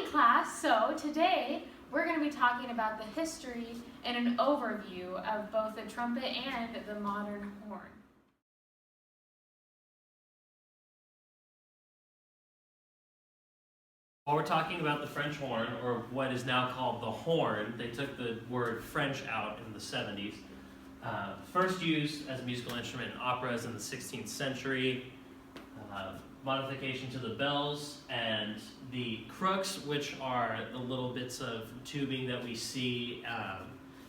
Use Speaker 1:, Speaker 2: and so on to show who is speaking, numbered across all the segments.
Speaker 1: morning, class. So today we're going to be talking about the history and an overview of both the trumpet and the modern horn.
Speaker 2: While we're talking about the French horn, or what is now called the horn, they took the word French out in the 70s. First used as a musical instrument in operas in the 16th century. Modification to the bells and the crooks, which are the little bits of tubing that we see.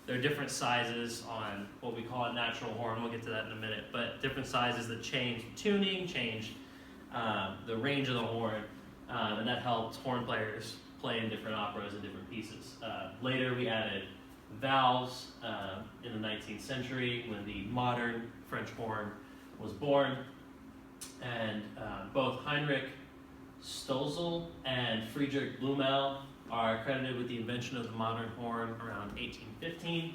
Speaker 2: There are different sizes on what we call a natural horn. We'll get to that in a minute, but different sizes that change the tuning, change the range of the horn, and that helped horn players play in different operas and different pieces. Later we added valves in the 19th century when the modern French horn was born. And both Heinrich Stölzel and Friedrich Blumel are credited with the invention of the modern horn around 1815.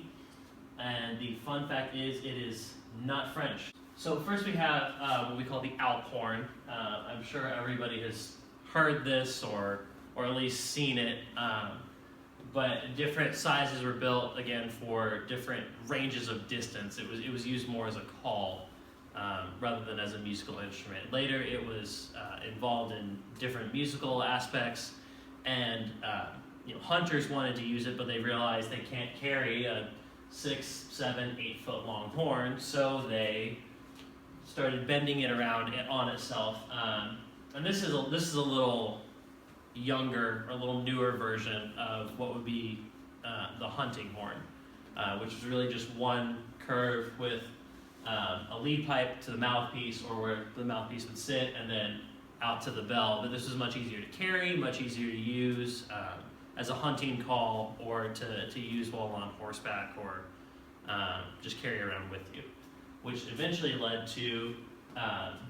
Speaker 2: And the fun fact is, it is not French. So first we have what we call the Alp horn. I'm sure everybody has heard this or at least seen it. But different sizes were built, again, for different ranges of distance. It was used more as a call. Rather than as a musical instrument. Later it was involved in different musical aspects, and hunters wanted to use it, but they realized they can't carry a 6, 7, 8 foot long horn, so they started bending it around on itself. And this is a little younger, or a little newer version of what would be the hunting horn, which is really just one curve with a lead pipe to the mouthpiece, or where the mouthpiece would sit, and then out to the bell. But this was much easier to carry, much easier to use as a hunting call, or to use while on horseback, or just carry around with you, which eventually led to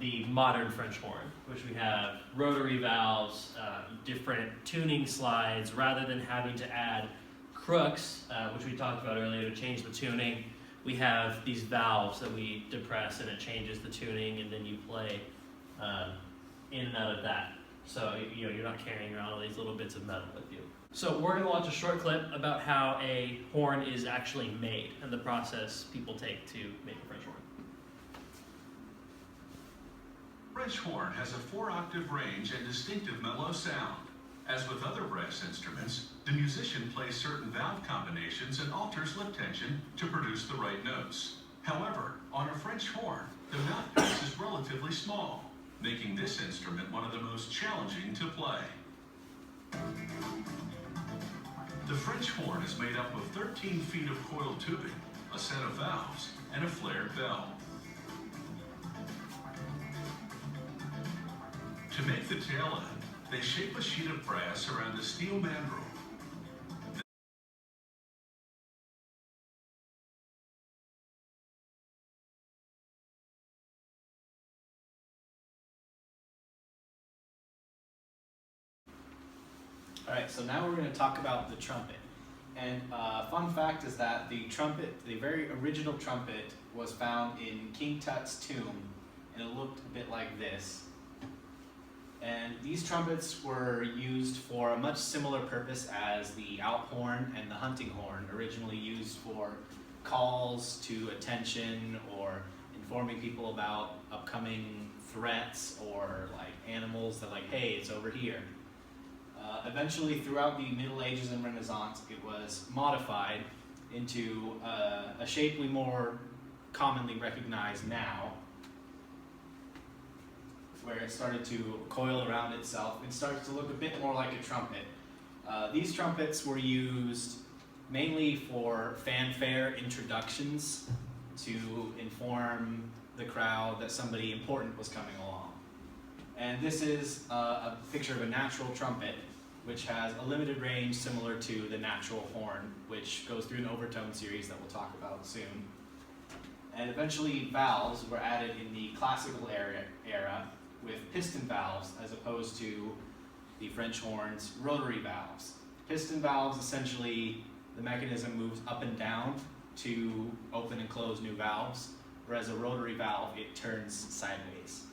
Speaker 2: the modern French horn, which we have rotary valves, different tuning slides, rather than having to add crooks, which we talked about earlier, to change the tuning. We have these valves that we depress, and it changes the tuning, and then you play in and out of that. So you're not carrying around all these little bits of metal with you. So we're going to watch a short clip about how a horn is actually made and the process people take to make a French horn.
Speaker 3: French horn has a 4-octave range and distinctive mellow sound. As with other brass instruments, the musician plays certain valve combinations and alters lip tension to produce the right notes. However, on a French horn, the mouthpiece is relatively small, making this instrument one of the most challenging to play. The French horn is made up of 13 feet of coiled tubing, a set of valves, and a flared bell. To make the tail end, they shape a sheet of brass around a steel mandrel.
Speaker 4: Alright, so now we're going to talk about the trumpet. And fun fact is that the trumpet, the very original trumpet, was found in King Tut's tomb, and it looked a bit like this. And these trumpets were used for a much similar purpose as the Alp horn and the hunting horn, originally used for calls to attention or informing people about upcoming threats, or like animals that, like, hey, it's over here. Eventually, throughout the Middle Ages and Renaissance, it was modified into a shape we more commonly recognize now, where it started to coil around itself and starts to look a bit more like a trumpet. These trumpets were used mainly for fanfare introductions to inform the crowd that somebody important was coming along. And this is a picture of a natural trumpet, which has a limited range similar to the natural horn, which goes through an overtone series that we'll talk about soon. And eventually valves were added in the classical era with piston valves, as opposed to the French horn's rotary valves. Piston valves, essentially, the mechanism moves up and down to open and close new valves, whereas a rotary valve, it turns sideways.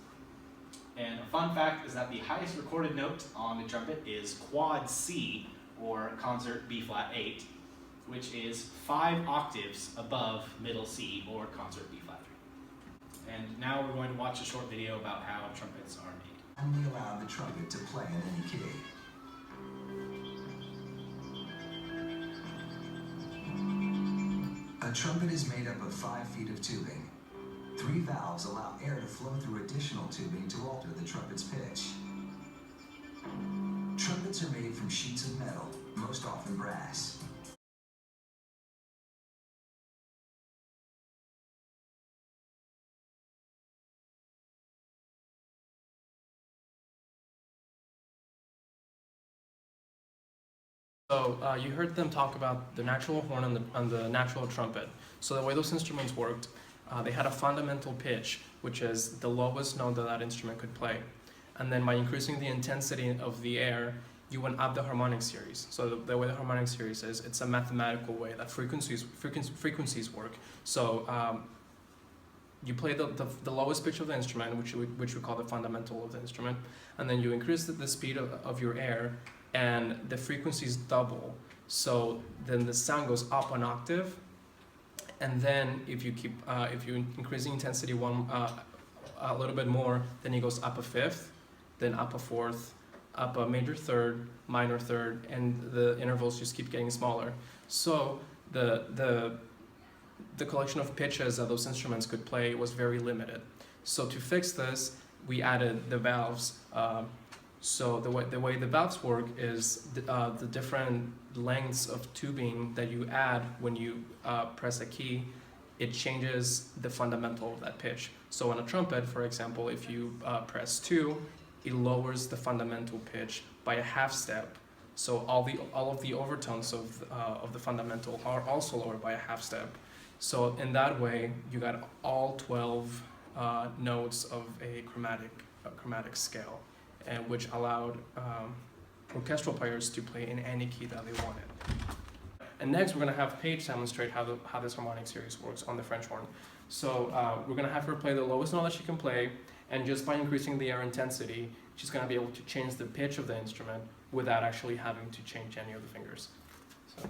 Speaker 4: And a fun fact is that the highest recorded note on the trumpet is quad C, or concert B flat 8, which is 5 octaves above middle C, or concert B flat 3. And now we're going to watch a short video about how trumpets are made.
Speaker 5: Only allow the trumpet to play in any key. A trumpet is made up of 5 feet of tubing. 3 valves allow air to flow through additional tubing to alter the trumpet's pitch. Trumpets are made from sheets of metal, most often brass.
Speaker 6: So you heard them talk about the natural horn and the natural trumpet. So the way those instruments worked, they had a fundamental pitch, which is the lowest note that that instrument could play. And then by increasing the intensity of the air, you went up the harmonic series. So the way the harmonic series is, it's a mathematical way that frequencies work. So you play the lowest pitch of the instrument, which we call the fundamental of the instrument, and then you increase the speed of your air, and the frequencies double. So then the sound goes up an octave, and then if you increase the intensity a little bit more, then it goes up a fifth, then up a fourth, up a major third, minor third, and the intervals just keep getting smaller. So the collection of pitches that those instruments could play was very limited. So to fix this, we added the valves. So the way the valves work is the different lengths of tubing that you add when you press a key, it changes the fundamental of that pitch. So on a trumpet, for example, if you press 2, it lowers the fundamental pitch by a half step. So all of the overtones of the fundamental are also lowered by a half step. So in that way, you got all 12 notes of a chromatic scale, and which allowed orchestral players to play in any key that they wanted. And next, we're going to have Paige demonstrate how this harmonic series works on the French horn. So we're going to have her play the lowest note that she can play, and just by increasing the air intensity, she's going to be able to change the pitch of the instrument without actually having to change any of the fingers. So,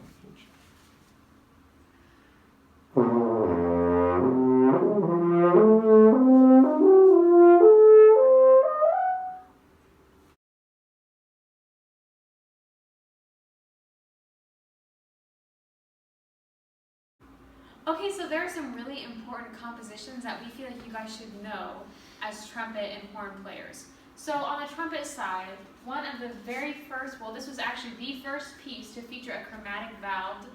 Speaker 1: Okay, so there are some really important compositions that we feel like you guys should know as trumpet and horn players. So on the trumpet side, one of the very first, well, this was actually the first piece to feature a chromatic valved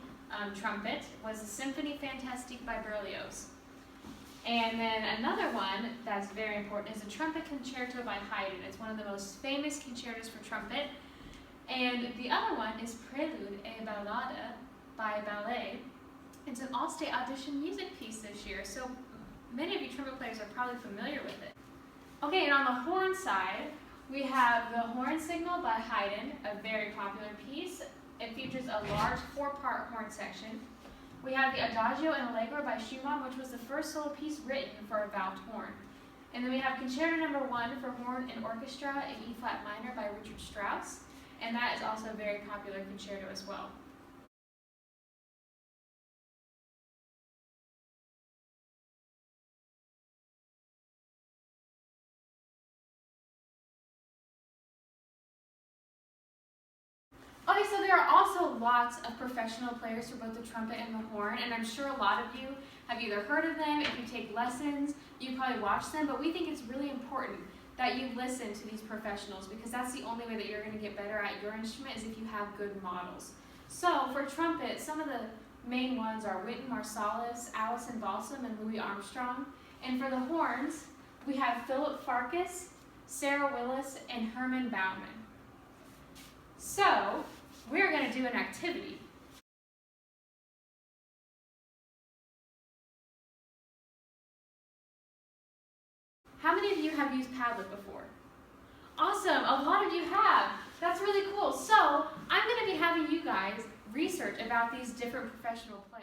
Speaker 1: trumpet, was the Symphonie Fantastique by Berlioz. And then another one that's very important is the Trumpet Concerto by Haydn. It's one of the most famous concertos for trumpet. And the other one is Prelude et Ballade by Ballet. It's an all-state audition music piece this year, so many of you trumpet players are probably familiar with it. Okay, and on the horn side, we have the Horn Signal by Haydn, a very popular piece. It features a large 4-part horn section. We have the Adagio and Allegro by Schumann, which was the first solo piece written for a valved horn. And then we have Concerto No. 1 for horn and orchestra in E-flat minor by Richard Strauss, and that is also a very popular concerto as well. Okay, so there are also lots of professional players for both the trumpet and the horn, and I'm sure a lot of you have either heard of them, if you take lessons, you probably watch them, but we think it's really important that you listen to these professionals, because that's the only way that you're going to get better at your instrument is if you have good models. So for trumpet, some of the main ones are Wynton Marsalis, Alison Balsam, and Louis Armstrong. And for the horns, we have Philip Farkas, Sarah Willis, and Herman Baumann. So, we're going to do an activity. How many of you have used Padlet before? Awesome, a lot of you have. That's really cool. So, I'm going to be having you guys research about these different professional players.